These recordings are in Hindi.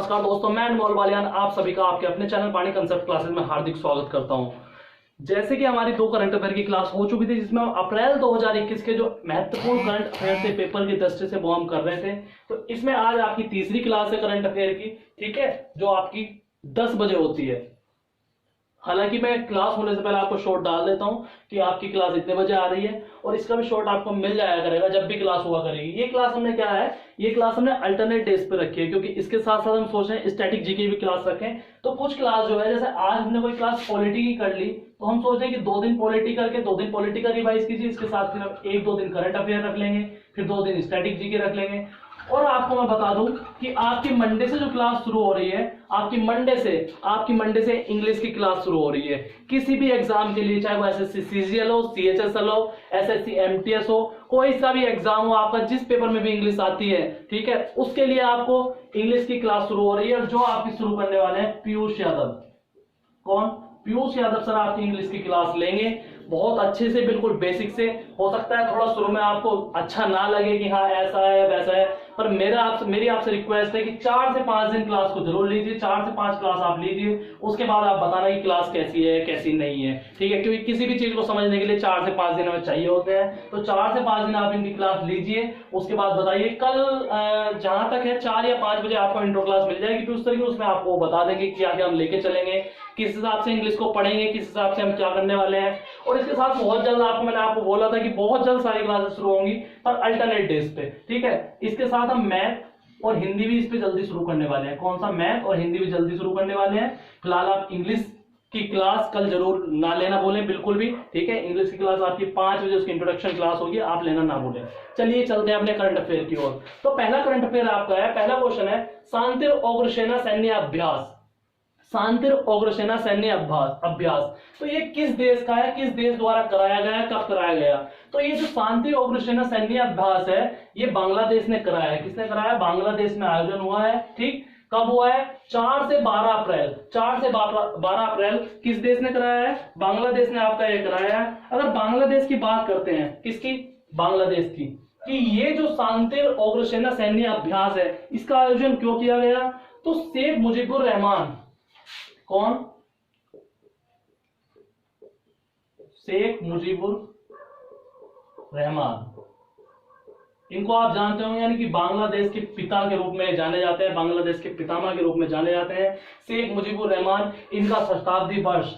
नमस्कार दोस्तों, मैं अनमोल बालियान आप सभी का आपके अपने चैनल पानी कंसेप्ट क्लासेस में हार्दिक स्वागत करता हूं। जैसे कि हमारी 2 करंट अफेयर की क्लास हो चुकी थी, जिसमें अप्रैल 2021 के जो महत्वपूर्ण करंट अफेयर थे पेपर की दृष्टि से वो हम कर रहे थे। तो इसमें आज आपकी तीसरी क्लास है करंट अफेयर की, ठीक है, जो आपकी 10 बजे होती है। हालांकि मैं क्लास होने से पहले आपको शॉर्ट डाल देता हूं कि आपकी क्लास इतने बजे आ रही है, और इसका भी शॉर्ट आपको मिल जाया करेगा जब भी क्लास हुआ करेगी। ये क्लास हमने क्या है, ये क्लास हमने अल्टरनेट डेज पे रखी है, क्योंकि इसके साथ साथ हम सोच रहे हैं स्टैटिक जीके भी क्लास रखें। तो कुछ क्लास जो है, जैसे आज हमने कोई क्लास पॉलिटी की कर ली, तो हम सोच रहे हैं कि 2 दिन पॉलिटी करके 2 दिन पॉलिटी का रिवाइज कीजिए, इसके साथ फिर हम 1-2 दिन करंट अफेयर रख लेंगे, फिर 2 दिन स्टैटिक जीके रख लेंगे। और आपको मैं बता दूं कि आपकी मंडे से जो क्लास शुरू हो रही है, आपकी मंडे से इंग्लिश की क्लास शुरू हो रही है। किसी भी एग्जाम के लिए, चाहे वो एसएससी सीजीएल हो, सीएचएसएल हो, एसएससी एमटीएस हो, कोई सा भी एग्जाम हो आपका, जिस पेपर में भी इंग्लिश आती है, ठीक है, उसके लिए आपको इंग्लिश की क्लास शुरू हो रही है। और जो आपकी शुरू करने वाले हैं पीयूष यादव। कौन? पीयूष यादव सर आपकी इंग्लिश की क्लास लेंगे, बहुत अच्छे से, बिल्कुल बेसिक से। हो सकता है थोड़ा शुरू में आपको अच्छा ना लगे कि हाँ ऐसा है वैसा है, पर मेरी आपसे रिक्वेस्ट है कि 4 से 5 दिन क्लास को जरूर लीजिए। 4 से 5 क्लास आप लीजिए, उसके बाद आप बताना कि क्लास कैसी है कैसी नहीं है, ठीक है, क्योंकि किसी भी चीज को समझने के लिए 4 से 5 दिन हमें चाहिए होते हैं। तो 4 से 5 दिन आप इनकी क्लास लीजिए, उसके बाद बताइए। कल जहां तक है 4 या 5 बजे आपको इंट्रो क्लास मिल जाएगी, फिर उस तरीके उसमें आपको बता देंगे कि आगे हम लेके चलेंगे, किस हिसाब से इंग्लिश को पढ़ेंगे, किस हिसाब से हम क्या करने वाले हैं। और इसके साथ बहुत जल्द मैंने आपको बोला था कि बहुत जल्द सारी क्लासेस शुरू होंगी, पर अल्टरनेट डेज पे, ठीक है। इसके साथ हम मैथ और हिंदी भी इस पे जल्दी शुरू करने वाले हैं। कौन सा? मैथ और हिंदी भी जल्दी शुरू करने वाले हैं। फिलहाल आप इंग्लिश की क्लास कल जरूर ना लेना बोलें, बिल्कुल भी, ठीक है। इंग्लिश की क्लास आपकी 5 बजे उसकी इंट्रोडक्शन क्लास होगी, आप लेना ना भूलें। चलिए चलते हैं अपने करंट अफेयर की ओर। तो पहला करंट अफेयर आपका है, पहला क्वेश्चन है, शांतिर उग्रसेना सैन्य अभ्यास। शांतिर उग्रसेना सैन्य अभ्यास, तो ये किस देश का है, किस देश द्वारा कराया गया है, कब कराया गया? तो ये जो शांतिर उग्रसेना सैन्य अभ्यास है, ये बांग्लादेश ने कराया है। किसने कराया? बांग्लादेश में आयोजन हुआ है, ठीक। कब हुआ है? 4 से 12 अप्रैल। 4 से 12 अप्रैल किस देश ने कराया है? बांग्लादेश ने आपका ये कराया है। अगर बांग्लादेश की बात करते हैं, किसकी? बांग्लादेश की, कि ये जो शांतिर उग्रसेना सैन्य अभ्यास है, इसका आयोजन क्यों किया गया? तो शेख मुजीबुर रहमान, कौन? शेख मुजीबुर रहमान, इनको आप जानते होंगे, यानी कि बांग्लादेश के पिता के रूप में जाने जाते हैं, बांग्लादेश के पितामह के रूप में जाने जाते हैं शेख मुजीबुर रहमान। इनका शताब्दी वर्ष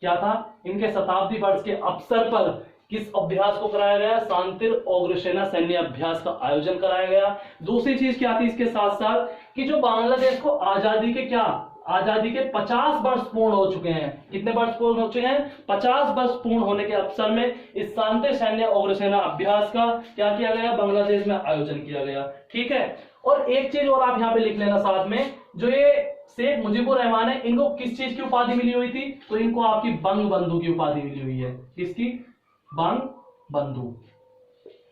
क्या था? इनके शताब्दी वर्ष के अवसर पर किस अभ्यास को कराया गया? शांतिर उग्रसेना सैन्य अभ्यास का आयोजन कराया गया। दूसरी चीज क्या थी इसके साथ साथ, कि जो बांग्लादेश को आजादी के 50 वर्ष पूर्ण हो चुके हैं। कितने वर्ष पूर्ण हो चुके हैं? 50 वर्ष पूर्ण होने के अवसर में इस शांतिर सैन्य उग्रसेना अभ्यास का क्या किया गया? बांग्लादेश में आयोजन किया गया, ठीक है। और एक चीज और आप यहां पे लिख लेना साथ में, जो ये शेख मुजीबुर रहमान है, इनको किस चीज की उपाधि मिली हुई थी? तो इनको आपकी बंग बंधु की उपाधि मिली हुई है। किसकी? बंग बंधु।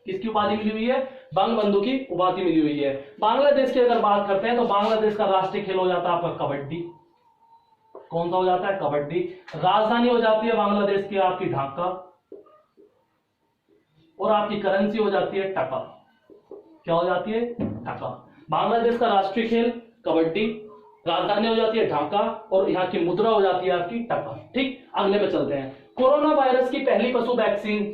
किसकी उपाधि मिली हुई है? बंग बंधु की उपाधि मिली हुई है। बांग्लादेश की अगर बात करते हैं, तो बांग्लादेश का राष्ट्रीय खेल हो जाता है आपका कबड्डी। कौन सा हो जाता है? कबड्डी। राजधानी हो जाती है बांग्लादेश की आपकी ढाका, और आपकी करेंसी हो जाती है टका। क्या हो जाती है? टका। बांग्लादेश का राष्ट्रीय खेल कबड्डी, राजधानी हो जाती है ढाका, और यहाँ की मुद्रा हो जाती है आपकी टका, ठीक। अगले पे चलते हैं। कोरोना वायरस की पहली पशु वैक्सीन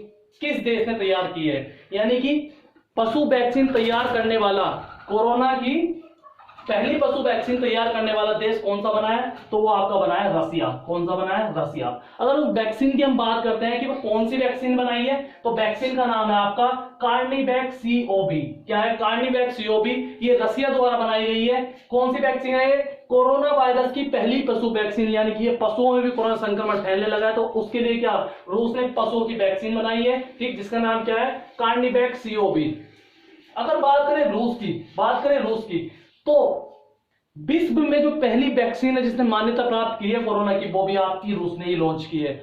किस देश ने तैयार की है? यानी कि पशु वैक्सीन तैयार करने वाला, कोरोना की पहली पशु वैक्सीन तैयार करने वाला देश कौन सा बना है? तो वो आपका बना है रसिया। कौन सा बना है? रसिया। अगर उस वैक्सीन की हम बात करते हैं कि वो कौन सी वैक्सीन बनाई है, तो वैक्सीन का नाम है आपका कार्निवैक सीओवी। क्या है? कार्निवैक सीओवी। ये रसिया द्वारा बनाई गई है। कौन सी वैक्सीन है? कोरोना वायरस की पहली पशु वैक्सीन, यानी कि ये पशुओं में भी कोरोना संक्रमण फैलने लगा है, तो उसके लिए क्या रूस ने पशुओं की वैक्सीन बनाई है, ठीक, जिसका नाम क्या है? कार्निवैक सीओवी। अगर बात करें रूस की, तो विश्व में जो पहली वैक्सीन है जिसने मान्यता प्राप्त की है कोरोना की, वो भी आपकी रूस ने ही लॉन्च की है।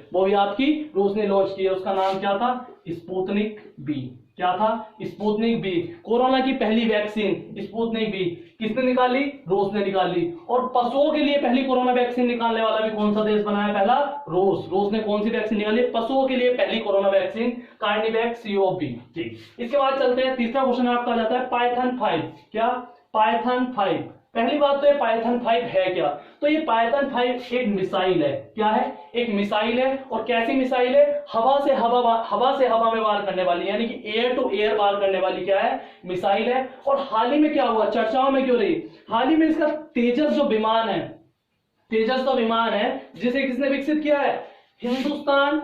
उसका नाम क्या था? Sputnik B. क्या था? Sputnik B. कोरोना की पहली वैक्सीन स्पुतनिक बी किसने निकाली? रूस ने निकाली। और पशुओं के लिए पहली कोरोना वैक्सीन निकालने वाला भी कौन सा देश बना है? पहला रूस। रूस ने कौन सी वैक्सीन निकाली? पशुओं के लिए पहली कोरोना वैक्सीन कार्निवैक सीओवी। ठीक, इसके बाद चलते हैं, तीसरा क्वेश्चन आपका जाता है पाइथन 5। क्या? पाइथन 5। पहली बात तो ये पाइथन 5 है क्या? तो ये पाइथन 5 एक मिसाइल है। क्या है? एक मिसाइल है। और कैसी मिसाइल है? हवा से हवा में वार करने वाली, यानी कि एयर टू एयर वार करने वाली क्या है? मिसाइल है। और हाल ही में क्या हुआ, चर्चाओं में क्यों रही? हाल ही में इसका तेजस जो विमान है, तेजस तो विमान है जिसे किसने विकसित किया है? हिंदुस्तान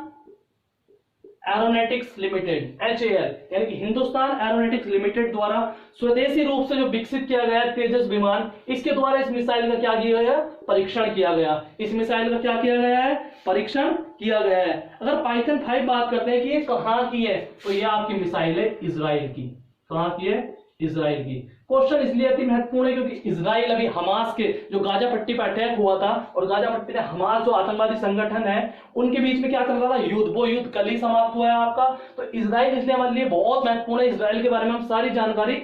एरोनॉटिक्स लिमिटेड, HAL, यानी कि हिंदुस्तान एरोनॉटिक्स लिमिटेड द्वारा स्वदेशी रूप से जो विकसित किया गया है तेजस विमान, इसके द्वारा इस मिसाइल का क्या किया गया? परीक्षण किया गया। इस मिसाइल का क्या किया गया है? परीक्षण किया गया है। अगर पाइथन 5 बात करते हैं कि ये कहां की है, तो ये आपकी मिसाइल है इजराइल की। कहां की है? इजराइल की। क्वेश्चन इसलिए अति महत्वपूर्ण है क्योंकि इजराइल अभी हमास के जो गाजा पट्टी पर अटैक हुआ था, और गाजा पट्टी में हमास जो आतंकवादी संगठन है उनके बीच में क्या चल रहा था? युद्ध। वो युद्ध कल ही समाप्त हुआ है आपका। तो इजराइल इसलिए हमारे लिए बहुत महत्वपूर्ण है। इजराइल के बारे में हम सारी जानकारी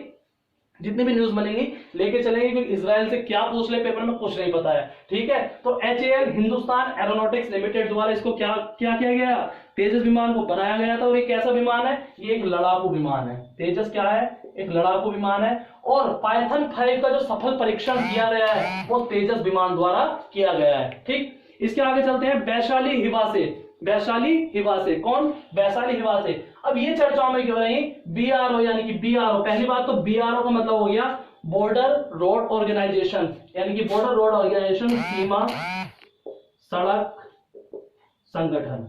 जितनी भी न्यूज बनेंगी लेके चलेंगे, क्योंकि इजराइल से क्या पूछ ले पेपर में कुछ नहीं पता है। ठीक है, तो HAL हिंदुस्तान एरोनॉटिक्स लिमिटेड द्वारा इसको क्या किया गया? तेजस विमान को बनाया गया था। और ये कैसा विमान है? ये एक लड़ाकू विमान है। तेजस क्या है? एक लड़ाकू विमान है। और पाइथन 5 का जो सफल परीक्षण किया गया है वो तेजस विमान द्वारा किया गया है। ठीक, इसके आगे चलते हैं। वैशाली हिवा से। कौन? वैशाली हिवा से। अब ये चर्चाओं में क्यों रही? BRO, यानी कि BRO, पहली बात तो BRO का मतलब हो गया बॉर्डर रोड ऑर्गेनाइजेशन, यानी कि बॉर्डर रोड ऑर्गेनाइजेशन, सीमा सड़क संगठन।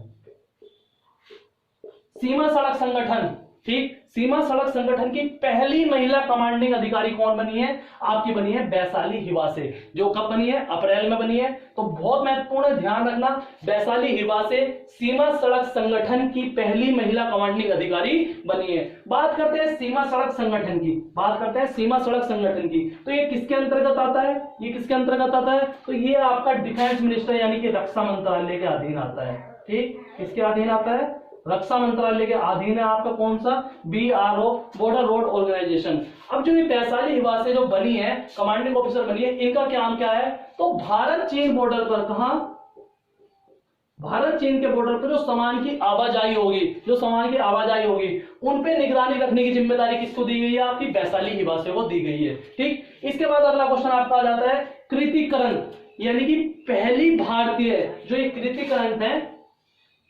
ठीक, सीमा सड़क संगठन की पहली महिला कमांडिंग अधिकारी कौन बनी है? आपकी बनी है वैशाली हिवा से। जो कब बनी है? अप्रैल में बनी है। तो बहुत महत्वपूर्ण है, ध्यान रखना। वैशाली हिवा से सीमा सड़क संगठन की पहली महिला कमांडिंग अधिकारी बनी है। बात करते हैं सीमा सड़क संगठन की। तो ये किसके अंतर्गत आता है? तो ये आपका डिफेंस मिनिस्टर यानी कि रक्षा मंत्रालय के अधीन आता है। ठीक, किसके अधीन आता है? रक्षा मंत्रालय के अधीन है आपका कौन सा? BRO, border road organisation. अब जो ये वैशाली हिवा से जो बनी है, कमांडिंग ऑफिसर बनी है, इनका काम क्या है? तो भारत चीन बॉर्डर पर, कहां? भारत चीन के बॉर्डर पर जो सामान की आवाजाही होगी उन पे निगरानी रखने की जिम्मेदारी किसको दी गई है? आपकी वैशाली हिवा से वो दी गई है। ठीक, इसके बाद अगला क्वेश्चन आपका आ जाता है कृतिकरण, यानी कि पहली भारतीय जो ये कृतिकरण है,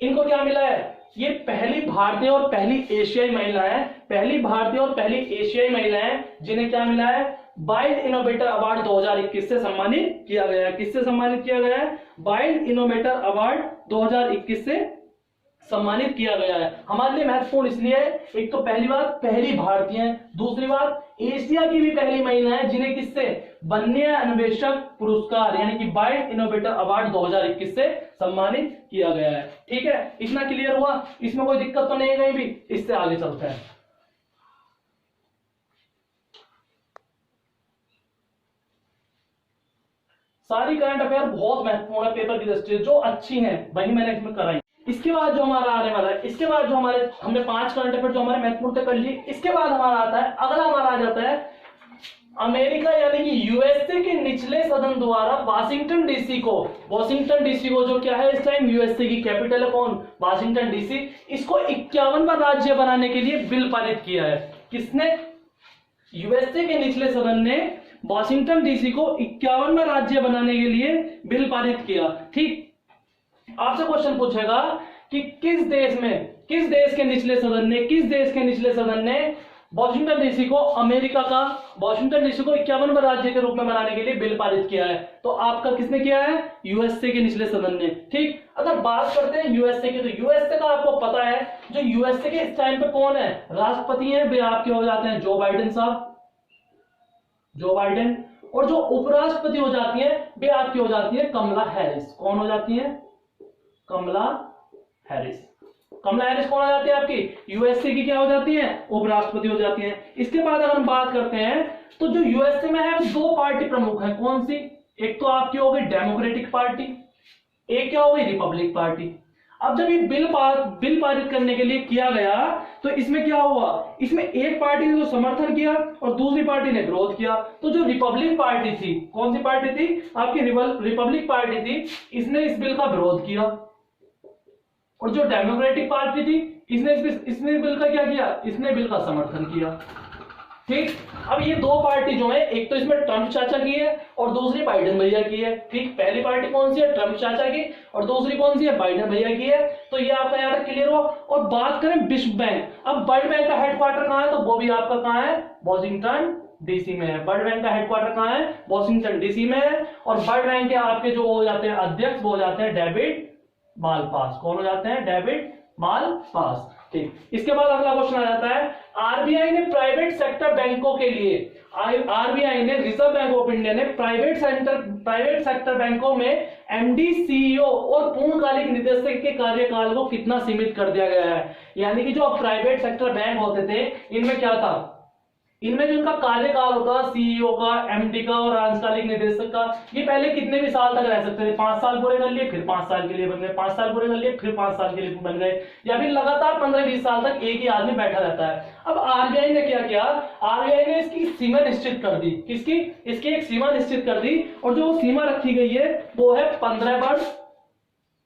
इनको क्या मिला है? ये पहली भारतीय और पहली एशियाई महिला है, जिन्हें क्या मिला है? वाइल्ड इनोवेटर अवार्ड 2021 से सम्मानित किया गया है। किससे सम्मानित किया गया है? वाइल्ड इनोवेटर अवार्ड 2021 से सम्मानित किया गया है। हमारे लिए महत्वपूर्ण इसलिए है, एक तो पहली बात पहली भारतीय है, दूसरी बात एशिया की भी पहली महिला है जिन्हें किससे? वन्य अन्वेषक पुरस्कार यानी कि वाइल्ड इनोवेटर अवार्ड 2021 से सम्मानित किया गया है। ठीक है, इतना क्लियर हुआ? इसमें कोई दिक्कत तो नहीं है कहीं भी? इससे आगे चलते हैं। सारी करंट अफेयर बहुत महत्वपूर्ण है पेपर की दृष्टि से, जो अच्छी हैं वही मैंने इसमें कराई। इसके बाद जो हमारा आने वाला है, इसके बाद जो हमारे हमने 5 करंट अफेयर जो हमारे महत्वपूर्ण कर लिए। इसके बाद हमारा आता है, अगला हमारा आ जाता है अमेरिका यानी कि USA के निचले सदन द्वारा वाशिंगटन डीसी को जो क्या है इस टाइम USA की कैपिटल है कौन? Washington DC. इसको 51वां राज्य बनाने के लिए बिल पारित किया है। किसने? USA के निचले सदन ने वाशिंगटन डीसी को 51वां राज्य बनाने के लिए बिल पारित किया। ठीक, आपसे क्वेश्चन पूछेगा कि किस देश के निचले सदन ने वाशिंगटन डीसी को वाशिंगटन डीसी को 51वां राज्य के रूप में बनाने के लिए बिल पारित किया है? तो आपका किसने किया है? USA के निचले सदन ने। ठीक, अगर बात करते हैं USA की, तो USA का आपको पता है जो USA के इस टाइम पे कौन है? राष्ट्रपति हैं, वे आपके हो जाते हैं जो बाइडेन। और जो उपराष्ट्रपति हो जाती है वे आपकी हो जाती है कमला हैरिस। कौन हो जाती है? कमला हैरिस कौन हो जाती है आपकी? USA की क्या हो जाती है? उपराष्ट्रपति हो जाती है। इसके बाद अगर हम बात करते हैं तो जो USA में है 2 पार्टी प्रमुख है। कौन सी? एक तो आपकी हो गई डेमोक्रेटिक पार्टी, एक क्या हो गई? Republic party. अब जब ये बिल पारित करने के लिए किया गया तो इसमें क्या हुआ? इसमें एक पार्टी ने तो समर्थन किया और दूसरी पार्टी ने विरोध किया। तो जो रिपब्लिक पार्टी थी, कौन सी पार्टी थी? आपकी रिपब्लिक पार्टी थी, इसने इस बिल का विरोध किया। और जो डेमोक्रेटिक पार्टी थी इसने बिल का क्या किया? इसने बिल का समर्थन किया। ठीक। अब ये दो पार्टी जो है, एक तो इसमें ट्रम्प चाचा की है और दूसरी बाइडेन भैया की है। ठीक, पहली पार्टी कौन सी है, ट्रम्प चाचा की, और दूसरी कौन सी है, बाइडेन भैया की है। तो ये आपका यहाँ तक क्लियर हुआ। और बात करें विश्व बैंक, अब वर्ल्ड बैंक का हेडक्वार्टर कहाँ है, तो वो भी आपका कहाँ है, वॉशिंगटन डीसी में है। वर्ल्ड बैंक का हेडक्वार्टर कहाँ है, वॉशिंगटन डीसी में है। और वर्ल्ड बैंक के आपके जो हो जाते हैं अध्यक्ष, वो हो जाते हैं डेविड मालपास। कौन हो जाते हैं, डेविड मालपास। ठीक, इसके बाद अगला क्वेश्चन आ जाता है, आरबीआई ने प्राइवेट सेक्टर बैंकों के लिए, आरबीआई ने, रिजर्व बैंक ऑफ इंडिया ने प्राइवेट सेक्टर बैंकों में एमडी, सीईओ और पूर्णकालिक निदेशक के कार्यकाल को कितना सीमित कर दिया गया है। यानी कि जो प्राइवेट सेक्टर बैंक होते थे, इनमें क्या था, इनमें जो इनका कार्यकाल होता है सीईओ का, एमडी का और अंशकालिक निदेशक का, ये पहले कितने भी साल तक रह सकते थे। 5 साल पूरे कर लिए, फिर 5 साल के लिए बन गए, 5 साल पूरे कर लिए, फिर 5 साल के लिए बन गए, या फिर लगातार 15-20 साल तक एक ही आदमी बैठा रहता है। अब आरबीआई ने क्या किया, आरबीआई ने इसकी सीमा निश्चित कर दी। किसकी, इसकी एक सीमा निश्चित कर दी, और जो सीमा रखी गई है वो है 15 वर्ष,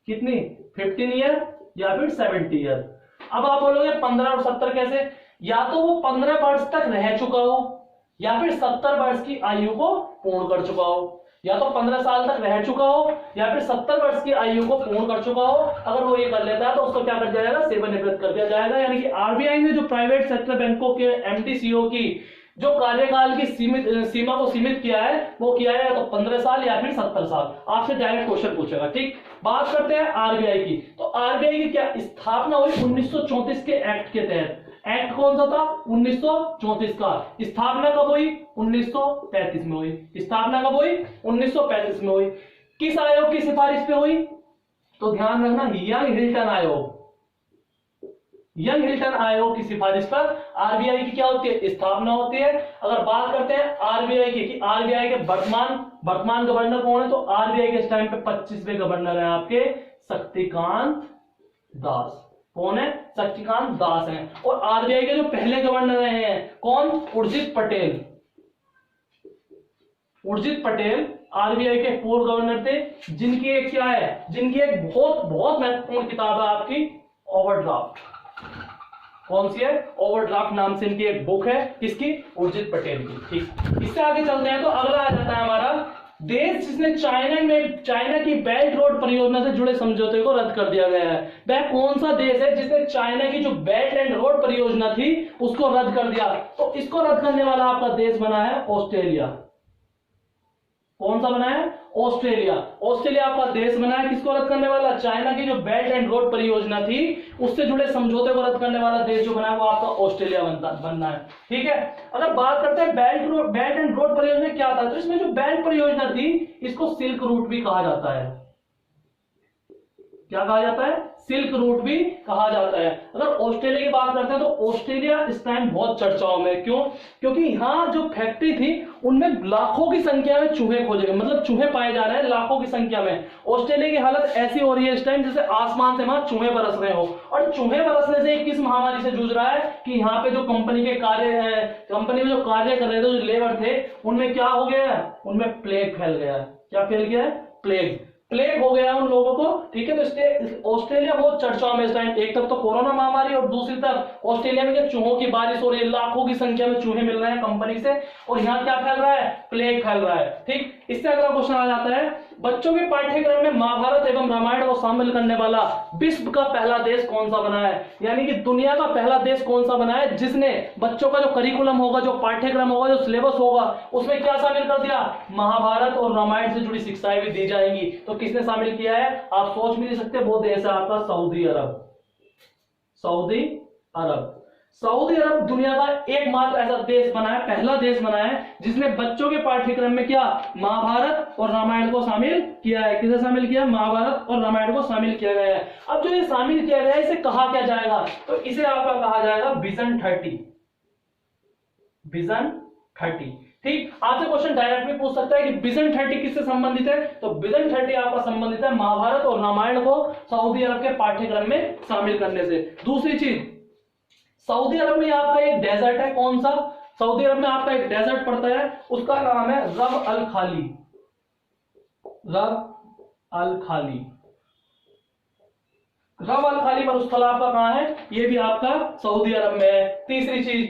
कितनी, 15 ईयर या फिर 70 ईयर। अब आप बोलोगे 15 और 70 कैसे, या तो वो 15 वर्ष तक रह चुका हो, या फिर 70 वर्ष की आयु को पूर्ण कर चुका हो। या तो 15 साल तक रह चुका हो, या फिर 70 वर्ष की आयु को पूर्ण कर चुका हो। अगर वो ये कर लेता है तो उसको क्या कर दिया जाएगा, सेवानिवृत्त कर दिया जाएगा। यानी कि आरबीआई ने जो प्राइवेट सेक्टर बैंकों के एमडी, सीईओ की जो कार्यकाल की सीमा को सीमित किया है, वो किया है तो 15 साल या फिर 70 साल। आपसे डायरेक्ट क्वेश्चन पूछेगा। ठीक, बात करते हैं आरबीआई की। तो आरबीआई की क्या स्थापना हुई 1934 के एक्ट के तहत। एक्ट कौन सा था, 1934 का। स्थापना कब हुई, 1935 में हुई। स्थापना कब हुई, 1935 में हुई। किस आयोग की सिफारिश पे हुई, तो ध्यान रखना, यंग हिल्टन आयोग। यंग हिल्टन आयोग की सिफारिश पर आरबीआई की क्या होती है, स्थापना होती है। अगर बात करते हैं आरबीआई की, कि आरबीआई के वर्तमान गवर्नर कौन है, तो आरबीआई के इस टाइम पे 25वें गवर्नर है आपके शक्तिकांत दास। कौन है, शक्तिकांत दास हैं। और आरबीआई के जो पहले गवर्नर रहे हैं कौन, उर्जित पटेल। उर्जित पटेल आरबीआई के पूर्व गवर्नर थे, जिनकी एक क्या है, जिनकी एक बहुत बहुत महत्वपूर्ण किताब है आपकी, ओवरड्राफ्ट। कौन सी है, ओवरड्राफ्ट नाम से इनकी एक बुक है, किसकी, उर्जित पटेल की। ठीक, इससे आगे चलते हैं तो अगला आ जाता है हमारा देश जिसने चाइना की बेल्ट रोड परियोजना से जुड़े समझौते को रद्द कर दिया गया है। वह कौन सा देश है जिसने चाइना की जो बेल्ट एंड रोड परियोजना थी उसको रद्द कर दिया, तो इसको रद्द करने वाला आपका देश बना है ऑस्ट्रेलिया। कौन सा बना है, ऑस्ट्रेलिया। ऑस्ट्रेलिया आपका देश बना है, किसको रद्द करने वाला, चाइना की जो बेल्ट एंड रोड परियोजना थी उससे जुड़े समझौते को रद्द करने वाला देश जो बना है वो आपका ऑस्ट्रेलिया बनना है। ठीक है, अगर बात करते हैं बेल्ट एंड रोड परियोजना क्या था, तो इसमें जो बेल्ट परियोजना थी इसको सिल्क रूट भी कहा जाता है। क्या कहा जाता है, सिल्क रूट भी कहा जाता है। अगर ऑस्ट्रेलिया की बात करते हैं तो ऑस्ट्रेलिया इस टाइम बहुत चर्चाओं में, क्यों, क्योंकि यहां जो फैक्ट्री थी उनमें लाखों की संख्या में चूहे खोजे गए, मतलब चूहे पाए जा रहे हैं लाखों की संख्या में। ऑस्ट्रेलिया की हालत ऐसी हो रही है इस टाइम जैसे आसमान से वहां चूहे बरस रहे हो। और चूहे बरसने से किस महामारी से जूझ रहा है कि यहाँ पे जो कंपनी में जो कार्य कर रहे थे, जो लेबर थे, उनमें क्या हो गया है, उनमें प्लेग फैल गया है। क्या फैल गया है, प्लेग हो गया उन लोगों को। ठीक है, तो ऑस्ट्रेलिया बहुत चर्चाओं में इस टाइम, एक तरफ तो कोरोना महामारी और दूसरी तरफ ऑस्ट्रेलिया में चूहों की बारिश हो रही है, लाखों की संख्या में चूहे मिल रहे हैं कंपनी से, और यहाँ क्या फैल रहा है, प्लेग फैल रहा है। ठीक, इससे अगला क्वेश्चन आ जाता है, बच्चों के पाठ्यक्रम में महाभारत एवं रामायण को शामिल करने वाला विश्व का पहला देश कौन सा बना है, यानी कि दुनिया का पहला देश कौन सा बना है जिसने बच्चों का जो करिकुलम होगा, जो पाठ्यक्रम होगा, जो सिलेबस होगा, उसमें क्या शामिल कर दिया, महाभारत और रामायण से जुड़ी शिक्षाएं भी दी जाएंगी। तो किसने शामिल किया है, आप सोच भी नहीं सकते, वो देश है आपका सऊदी अरब। सऊदी अरब दुनिया का एकमात्र ऐसा देश बना है, पहला देश बना है जिसने बच्चों के पाठ्यक्रम में क्या, महाभारत और रामायण को शामिल किया है। किसे शामिल किया, महाभारत और रामायण को शामिल किया गया है। अब जो ये शामिल किया गया है इसे कहा क्या जाएगा, तो इसे आपका कहा जाएगा विजन 30। ठीक, आपसे क्वेश्चन डायरेक्ट भी पूछ सकता है कि विजन 30 किससे संबंधित है, तो विजन 30 आपका संबंधित है महाभारत और रामायण को सऊदी अरब के पाठ्यक्रम में शामिल करने से। दूसरी चीज, सऊदी अरब में आपका एक डेजर्ट है, कौन सा, सऊदी अरब में आपका एक डेजर्ट पड़ता है, उसका नाम है रब अल खाली। रब अल खाली मरुस्थल आपका कहां है, ये भी आपका सऊदी अरब में है। तीसरी चीज,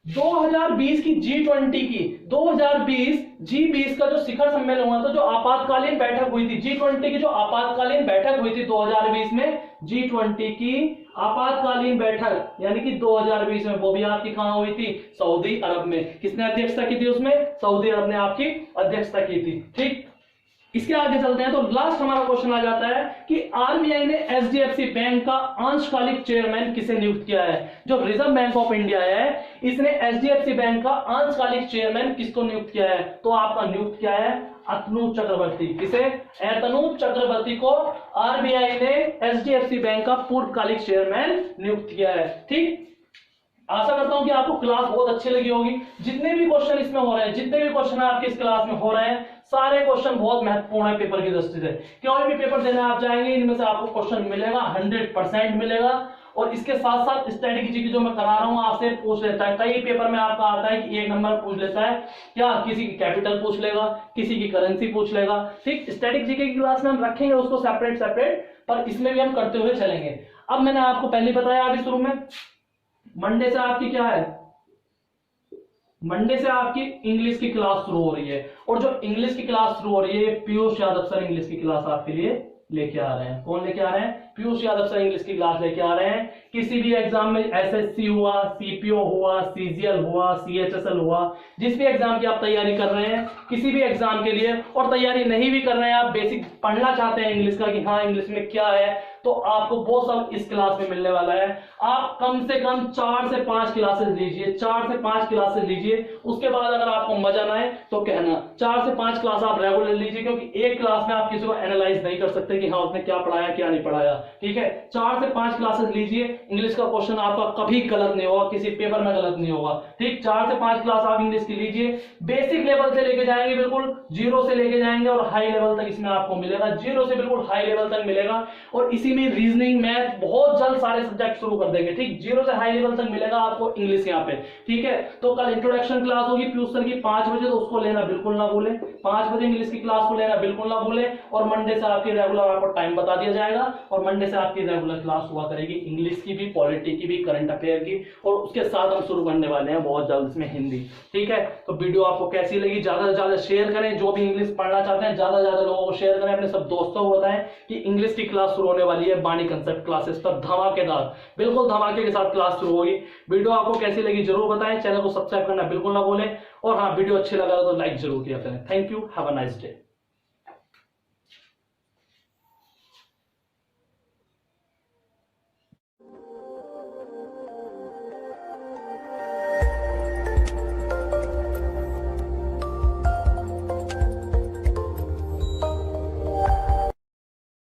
2020 की G20 की 2020 G20 का जो शिखर सम्मेलन हुआ था, जो आपातकालीन बैठक हुई थी, G20 की जो आपातकालीन बैठक हुई थी 2020 में, G20 की आपातकालीन बैठक यानी कि 2020 में, वो भी आपकी कहां हुई थी? सऊदी अरब में। किसने अध्यक्षता की थी उसमें? सऊदी अरब ने आपकी अध्यक्षता की थी। ठीक, इसके आगे चलते हैं तो लास्ट हमारा क्वेश्चन आ जाता है कि आरबीआई ने एचडीएफसी बैंक का अंशकालिक चेयरमैन किसे नियुक्त किया है? जो रिजर्व बैंक ऑफ इंडिया है, इसने एचडीएफसी बैंक का अंशकालिक चेयरमैन किसको नियुक्त किया है? तो आपका नियुक्त किया है अतनूप चक्रवर्ती। किसे? अतनूप चक्रवर्ती को आरबीआई ने एचडीएफसी बैंक का पूर्वकालिक चेयरमैन नियुक्त किया है। ठीक, आशा करता हूं कि आपको क्लास बहुत अच्छी लगी होगी। जितने भी क्वेश्चन इसमें हो रहे हैं, जितने भी क्वेश्चन आपके इस क्लास में हो रहे हैं, सारे क्वेश्चन बहुत महत्वपूर्ण है पेपर की दृष्टि से। कोई भी पेपर देने आप जाएंगे, इनमें से आपको क्वेश्चन मिलेगा, 100% मिलेगा। और इसके साथ साथ स्टैटिक जीके जो मैं करा रहा हूं आपसे पूछ लेता है। कई पेपर में आपका आता है कि 1 नंबर पूछ लेता है, क्या किसी की कैपिटल पूछ लेगा, किसी की करेंसी पूछ लेगा। ठीक, स्टैटिक जीके की क्लास में हम रखेंगे उसको सेपरेट, पर इसमें भी हम करते हुए चलेंगे। अब मैंने आपको पहले बताया अभी शुरू में, मंडे से आपकी क्या है? मंडे से आपकी इंग्लिश की क्लास शुरू हो रही है। और जो इंग्लिश की क्लास शुरू हो रही है, पीयूष यादव सर इंग्लिश की क्लास आपके लिए लेके आ रहे हैं। कौन लेके आ रहे हैं? पीयूष यादव सर इंग्लिश की क्लास लेके आ रहे हैं। किसी भी एग्जाम में एसएससी हुआ, सीपीओ हुआ, सीजीएल हुआ, सीएचएसएल हुआ, जिस भी एग्जाम की आप तैयारी कर रहे हैं, किसी भी एग्जाम के लिए, और तैयारी नहीं भी कर रहे हैं, आप बेसिक पढ़ना चाहते हैं इंग्लिश का कि हाँ इंग्लिश में क्या है, तो आपको वो सब इस क्लास में मिलने वाला है। आप कम से कम 4 से 5 क्लासेस लीजिए, 4 से 5 क्लासेस लीजिए। उसके बाद अगर आपको मजा ना आए तो कहना। 4 से 5 क्लास आप रेगुलर लीजिए, क्योंकि एक क्लास में आप किसी को एनालाइज नहीं कर सकते कि हाँ उसने क्या पढ़ाया क्या नहीं पढ़ाया। ठीक है, 4 से 5 क्लासेस लीजिए। इंग्लिश का क्वेश्चन आपका कभी गलत नहीं होगा, किसी पेपर में गलत नहीं होगा। ठीक, 4 से 5 क्लास आप इंग्लिश की लीजिए। बेसिक लेवल से लेके जाएंगे, बिल्कुल 0 से लेके जाएंगे, और हाई लेवल तक इसमें आपको मिलेगा। 0 से बिल्कुल हाई लेवल तक मिलेगा। और इसी में रीजनिंग, मैथ, बहुत जल्द सारे सब्जेक्ट शुरू कर देंगे। ठीक, 0 से हाई लेवल तक मिलेगा आपको इंग्लिश यहाँ पे। ठीक है, तो कल इंट्रोडक्शन क्लास होगी पीयूष सर की 5 बजे, तो उसको लेना बिल्कुल ना भूलें। 5 बजे इंग्लिश की क्लास को लेना बिल्कुल ना भूलें। और मंडे से आपकी रेगुलर आपको टाइम बता दिया जाएगा, और मंडे से आपकी रेगुलर क्लास हुआ करेगी इंग्लिश की भी, पॉलिटी की भी, करंट अफेयर की, और उसके साथ हम शुरू करने वाले हैं बहुत जल्द इसमें हिंदी। ठीक है, तो वीडियो आपको कैसी लगी ज्यादा से ज्यादा शेयर करें। जो भी इंग्लिश पढ़ना चाहते हैं ज्यादा से ज्यादा लोगों को शेयर करें, अपने सब दोस्तों को बताएं कि इंग्लिश की क्लास शुरू होने वाली है बानी कंसेप्ट क्लासेस पर। धमाकेदार, बिल्कुल धमाके के साथ क्लास शुरू होगी। वीडियो आपको कैसी लगी जरूर बताएं। चैनल को सब्सक्राइब करना बिल्कुल ना भूलें। और हाँ, वीडियो अच्छी लगा तो लाइक जरूर किया करें। Thank you, have a nice day.